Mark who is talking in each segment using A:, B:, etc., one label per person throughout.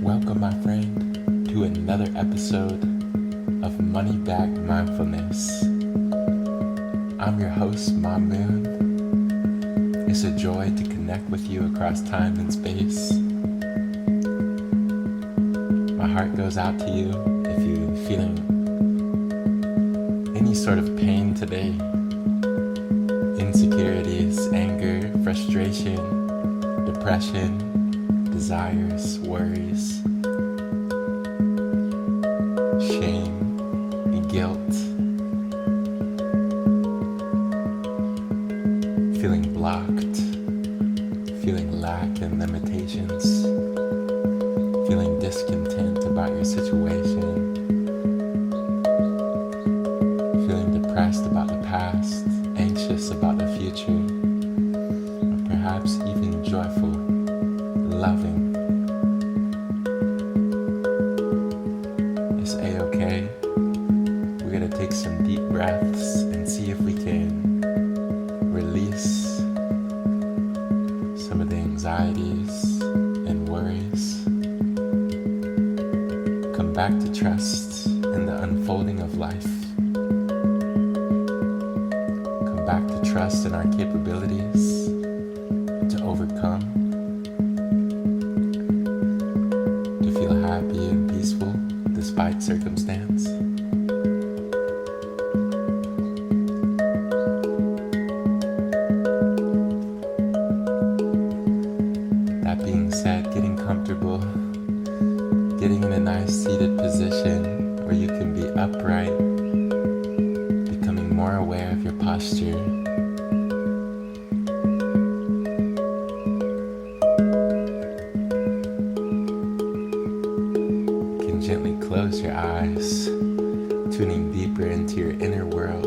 A: Welcome, my friend, to another episode of Money Back Mindfulness. I'm your host, Ma Moon. It's a joy to connect with you across time and space. My heart goes out to you if you're feeling any sort of pain today. Insecurities, anger, frustration, depression, desires, worries, shame, guilt, feeling blocked, feeling lack and limitations, feeling discontent about your situation, feeling depressed about the past, anxious about the future, or perhaps even joyful, loving. It's a-okay. We're gonna take some deep breaths and see if we can release some of the anxieties and worries. Come back to trust in the unfolding of life. Come back to trust in our capabilities to overcome, to feel happy and peaceful despite circumstance. That being said, getting comfortable, getting in a nice seated position where you can be upright, becoming more aware of your posture. Gently close your eyes, tuning deeper into your inner world.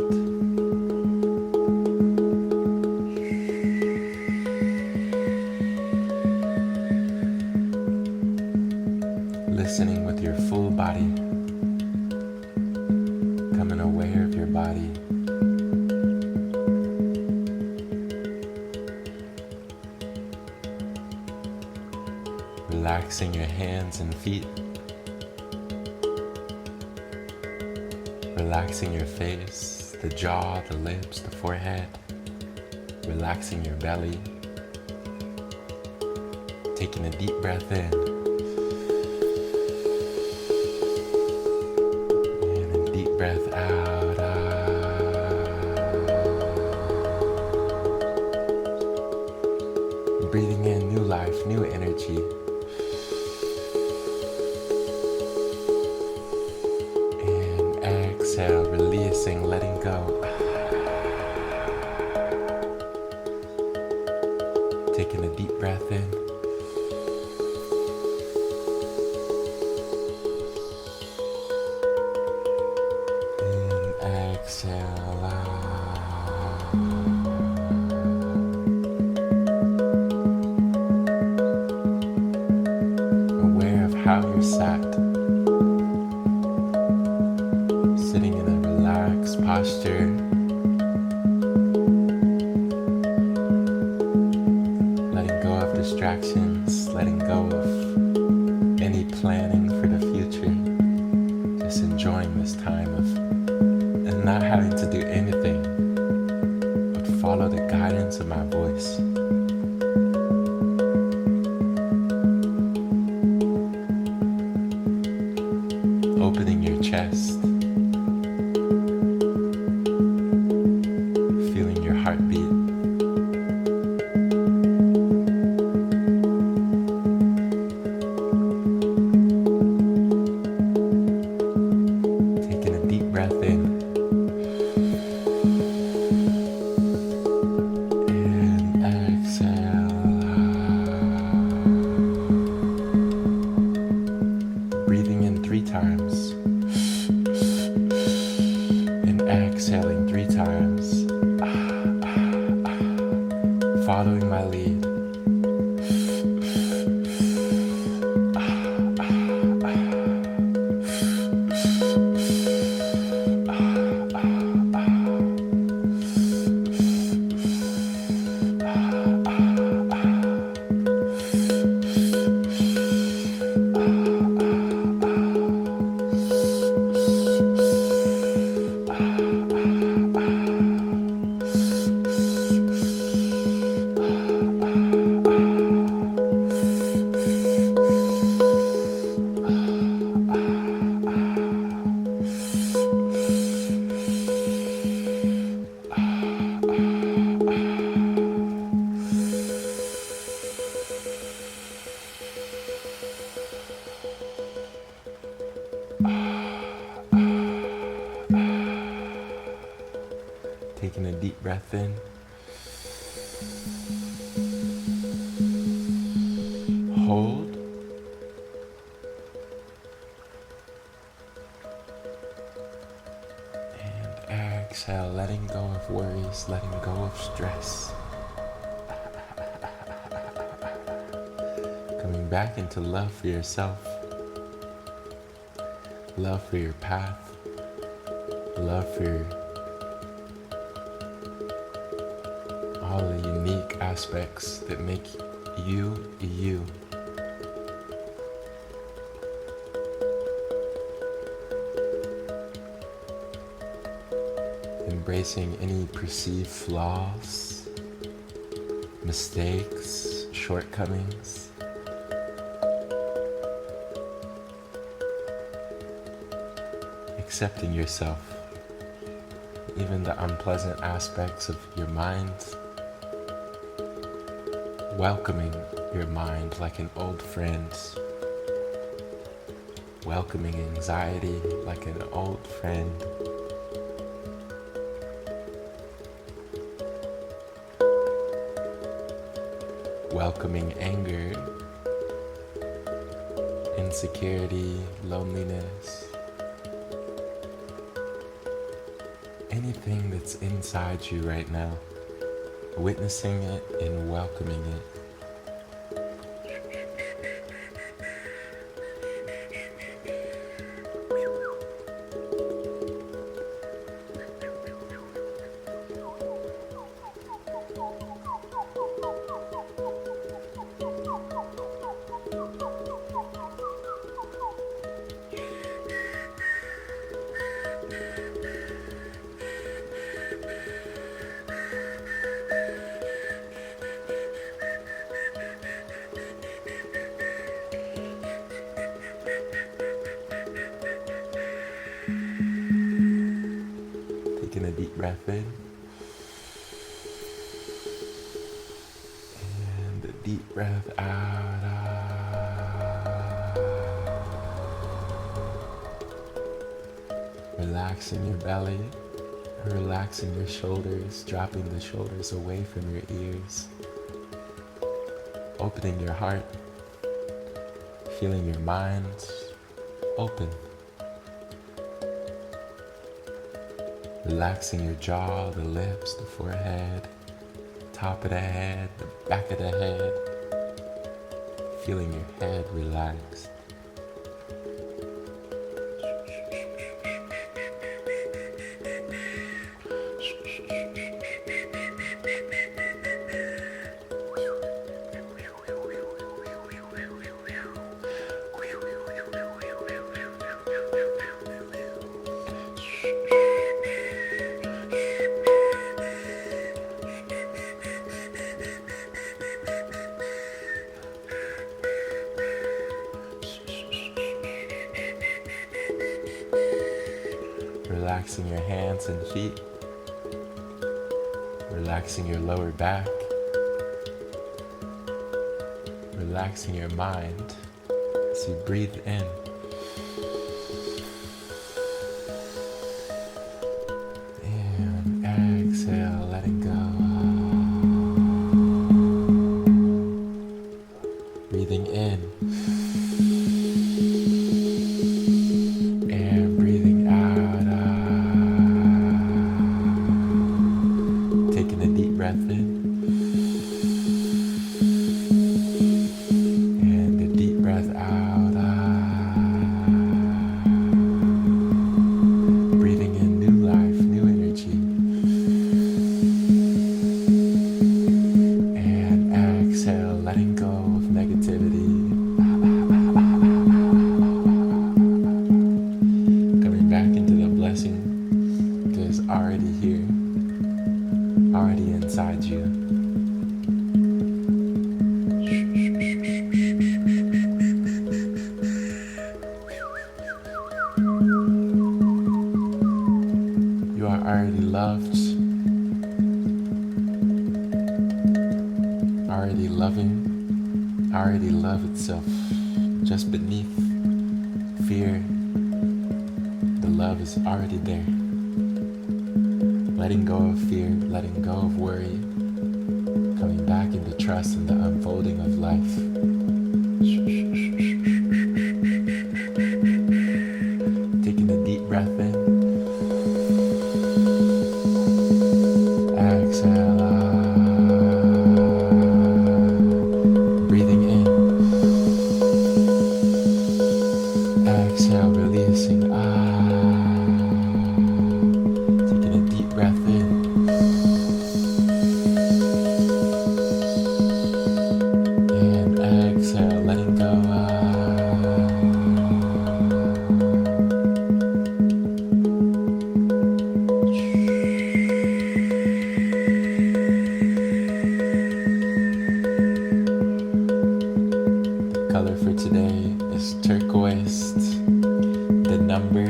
A: Listening with your full body, becoming aware of your body. Relaxing your hands and feet. Relaxing your face, the jaw, the lips, the forehead. Relaxing your belly. Taking a deep breath in. And a deep breath out. Breathing in new life, new energy. Releasing, letting go. Taking a deep breath in. And exhale out. Aware of how you're sat. Sitting in a relaxed posture. Letting go of distractions, letting go of any planning for the future. Just enjoying this time of and not having to do anything but follow the guidance of my voice. Opening your chest. Feeling your heartbeat. Taking a deep breath in. And exhale out. Breathing in 3 times. And exhaling 3 times. Following my lead. Taking a deep breath in. Hold. And exhale, letting go of worries, letting go of stress. Coming back into love for yourself. Love for your path. Love for all the unique aspects that make you, you. Embracing any perceived flaws, mistakes, shortcomings. Accepting yourself, even the unpleasant aspects of your mind. Welcoming your mind like an old friend. Welcoming anxiety like an old friend. Welcoming anger, insecurity, loneliness. Anything that's inside you right now. Witnessing it and welcoming it. Taking a deep breath in. And a deep breath out. Relaxing your belly. Relaxing your shoulders, dropping the shoulders away from your ears. Opening your heart, feeling your mind open. Relaxing your jaw, the lips, the forehead, top of the head, the back of the head. Feeling your head relax. Relaxing your hands and feet, relaxing your lower back, relaxing your mind as you breathe in. And exhale, letting go. Breathing in. And breathing out. Taking a deep breath in. And a deep breath out. Breathing in new life, new energy. And exhale, letting go of negativity. Coming back into the blessing that is already here, already inside you. You are already loved, already loving, already love itself. Just beneath fear, the love is already there. Letting go of fear, letting go of worry, coming back into trust in the unfolding of life. Taking a deep breath in. Exhale. Breathing in. Exhale, releasing. Taking a deep breath in. And exhale, letting go. The color for today is turquoise. The number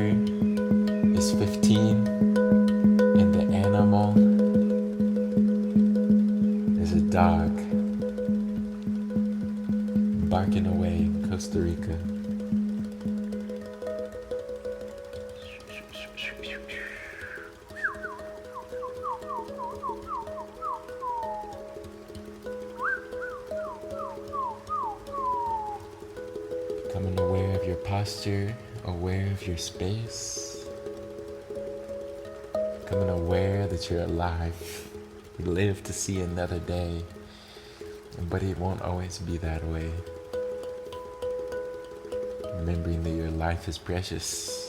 A: is 15. And the animal is a dog barking away in Costa Rica. Becoming aware of your posture, aware of your space. Becoming aware that you're alive. You live to see another day, but it won't always be that way. Remembering that your life is precious.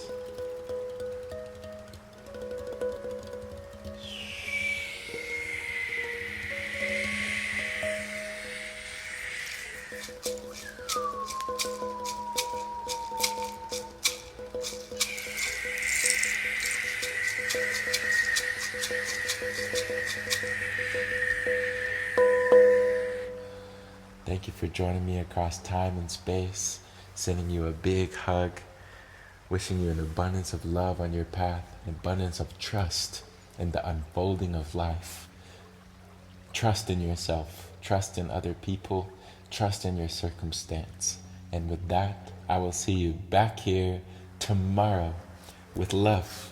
A: Thank you for joining me across time and space, sending you a big hug, wishing you an abundance of love on your path, an abundance of trust in the unfolding of life. Trust in yourself, trust in other people, trust in your circumstance. And with that, I will see you back here tomorrow with love.